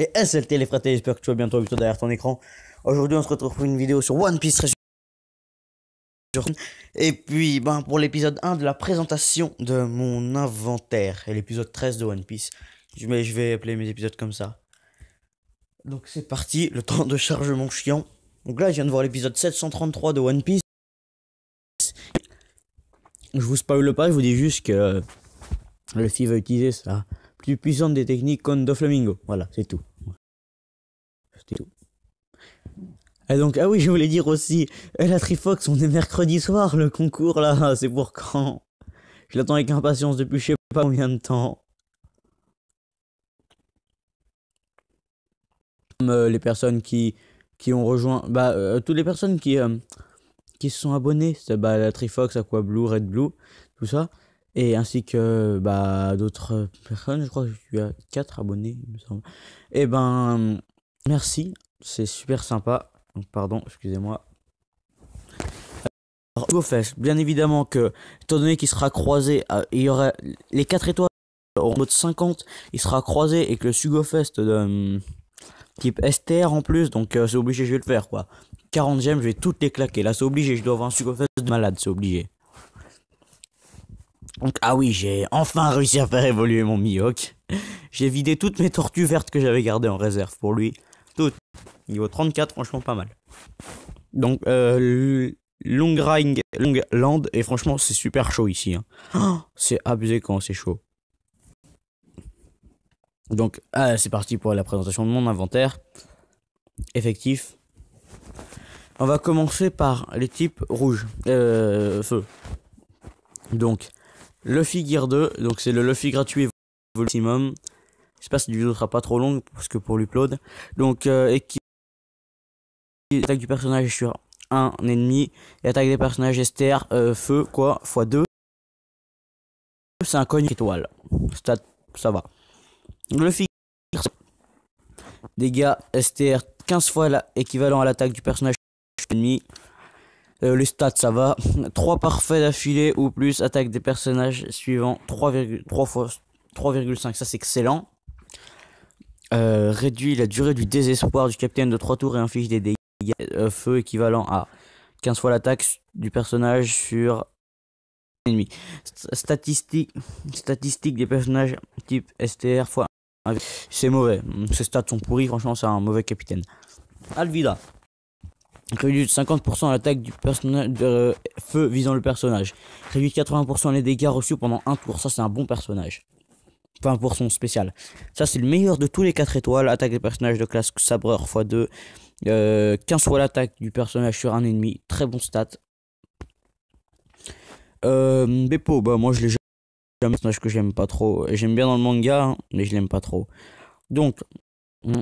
Et SLT les fratés, j'espère que tu vas bien toi derrière ton écran. Aujourd'hui on se retrouve pour une vidéo sur One Piece et puis pour l'épisode 1 de la présentation de mon inventaire et l'épisode 13 de One Piece. Je vais appeler mes épisodes comme ça. Donc c'est parti, le temps de chargement chiant. Donc là je viens de voir l'épisode 733 de One Piece. Je vous spoil pas, je vous dis juste que Luffy va utiliser sa plus puissante des techniques contre Doflamingo. Voilà, c'est tout. C'est tout. Et donc, ah oui, je voulais dire aussi, la Trifox, on est mercredi soir, le concours là, c'est pour quand? Je l'attends avec impatience depuis je sais pas combien de temps. Les personnes qui ont rejoint, toutes les personnes qui se sont abonnées, c'est la Trifox, Aqua Blue, Red Blue, tout ça, et ainsi que d'autres personnes, je crois que je suis à 4 abonnés, il me semble. Et merci, c'est super sympa. Donc, pardon, excusez-moi. Alors, GoFest, bien évidemment que, étant donné qu'il sera croisé, il y aura les 4 étoiles en mode 50, il sera croisé et que le SugoFest de type STR en plus, donc c'est obligé, je vais le faire quoi. 40 gemmes, je vais toutes les claquer. Là, c'est obligé, je dois avoir un SugoFest de malade, c'est obligé. Donc, ah oui, j'ai enfin réussi à faire évoluer mon Mihawk. J'ai vidé toutes mes tortues vertes que j'avais gardées en réserve pour lui. Toutes. Niveau 34, franchement pas mal. Donc, Long Land, et franchement, c'est super chaud ici. Hein. Oh, c'est abusé quand c'est chaud. Donc, c'est parti pour la présentation de mon inventaire. Effectif. On va commencer par les types rouges. Feu. Donc, Luffy Gear 2. Donc, c'est le Luffy gratuit maximum. J'espère que cette vidéo sera pas trop longue parce que pour l'upload. Donc, attaque du personnage sur un ennemi et attaque des personnages STR feu quoi x2. C'est un cogne étoile. Stat, ça va. Luffy dégâts STR 15 fois équivalent à l'attaque du personnage ennemi. Les stats ça va. 3 parfaits d'affilée ou plus attaque des personnages suivants 3,5 ça c'est excellent. Réduit la durée du désespoir du capitaine de 3 tours et inflige des dégâts feu équivalent à 15 fois l'attaque du personnage sur ennemi. Statistiques des personnages type STR fois 1. C'est mauvais. Ces stats sont pourris, franchement c'est un mauvais capitaine. Alvida. Réduit de 50% l'attaque du personnage de feu visant le personnage. Réduit de 80% les dégâts reçus pendant un tour. Ça c'est un bon personnage. Enfin pour son spécial. Ça c'est le meilleur de tous les 4 étoiles. Attaque des personnages de classe sabreur x2. 15 fois l'attaque du personnage sur un ennemi. Très bon stat. Beppo, moi je l'ai jamais, un personnage que j'aime pas trop. J'aime bien dans le manga, hein, mais je l'aime pas trop. Donc,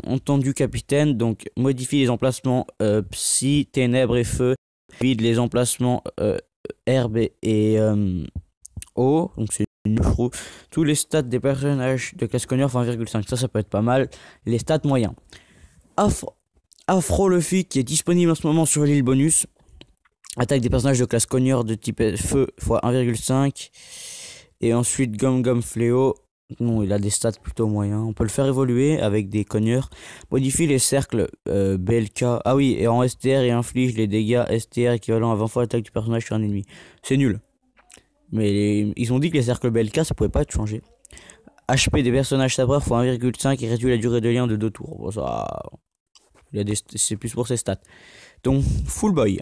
entendu capitaine, donc modifie les emplacements psy, ténèbres et feu. Vide les emplacements herbe et eau. Donc c'est une trouve. Tous les stats des personnages de classe Conner, 1,5. Ça peut être pas mal. Les stats moyens. Afro Luffy qui est disponible en ce moment sur l'île bonus. Attaque des personnages de classe Conner de type feu x 1,5. Et ensuite Gum Fléau. Non, il a des stats plutôt moyens. On peut le faire évoluer avec des cogneurs. Modifie les cercles BLK. Ah oui, et en STR et inflige les dégâts STR équivalents à 20 fois l'attaque du personnage sur un ennemi. C'est nul. Mais ils ont dit que les cercles BLK ça pouvait pas être changé. HP des personnages sabreurs x 1,5 et réduit la durée de lien de 2 tours. Bon, ça... c'est plus pour ses stats. Donc, Full Boy.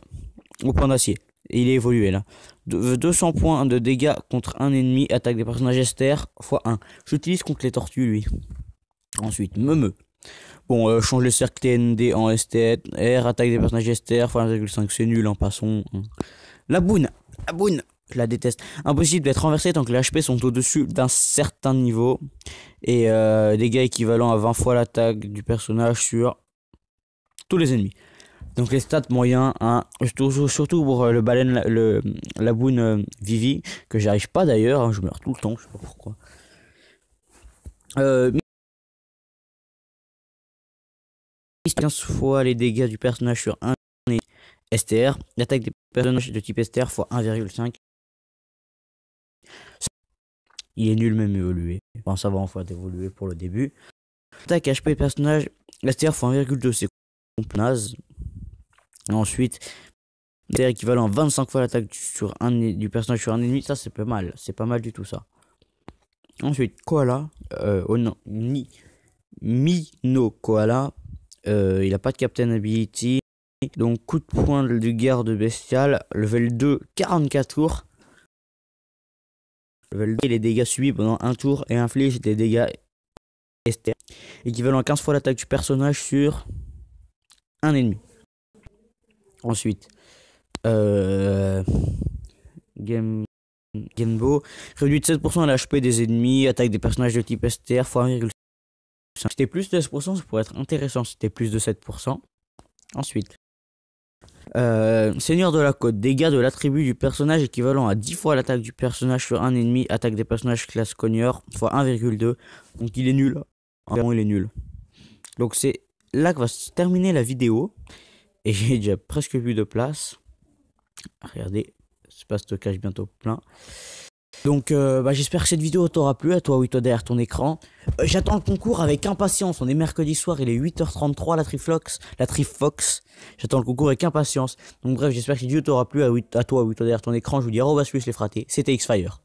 Au point d'acier. Et il est évolué là. 200 points de dégâts contre un ennemi. Attaque des personnages STR x 1. J'utilise contre les tortues lui. Ensuite, Meumeu. Bon, change les cercles TND en STR. Attaque des personnages STR x 1,5. C'est nul, hein, passons. La boune. Je la déteste. Impossible d'être renversé tant que les HP sont au-dessus d'un certain niveau. Et dégâts équivalents à 20 fois l'attaque du personnage sur tous les ennemis. Donc les stats moyens, hein, surtout pour le baleine, la boune Vivi, que j'arrive pas d'ailleurs, hein, je meurs tout le temps, je sais pas pourquoi. 15 fois les dégâts du personnage sur un STR, l'attaque des personnages de type STR x 1,5. Il est nul même évolué. Bon, ça va en fait évoluer pour le début. Attaque HP personnage, STR x 1,2, c'est naze. Ensuite, c'est équivalent à 25 fois l'attaque du personnage sur un ennemi, ça c'est pas mal. C'est pas mal du tout ça. Ensuite, Koala, oh non, Mino Koala, il a pas de Captain Ability. Donc coup de poing du garde bestial, level 2, 44 tours. Level 2, les dégâts subis pendant un tour et inflige des dégâts STR. Équivalent à 15 fois l'attaque du personnage sur un ennemi. Ensuite, Genbo, réduit de 7% à l'HP des ennemis, attaque des personnages de type STR x 1,5. Si c'était plus de 16%, ça pourrait être intéressant si c'était plus de 7%. Ensuite, Seigneur de la Côte, dégâts de l'attribut du personnage équivalent à 10 fois l'attaque du personnage sur un ennemi, attaque des personnages classe cogneur x 1,2. Donc il est nul. Vraiment il est nul. Donc c'est là que va se terminer la vidéo. Et j'ai déjà presque plus de place. Regardez, espace stockage bientôt plein. Donc j'espère que cette vidéo t'aura plu, à toi oui toi derrière ton écran. J'attends le concours avec impatience, on est mercredi soir, il est 8h33 la Trifox. J'attends le concours avec impatience. Donc bref, j'espère que cette vidéo t'aura plu, à toi oui toi derrière ton écran. Je vous dis au revoir, les fratés, c'était X-Fire.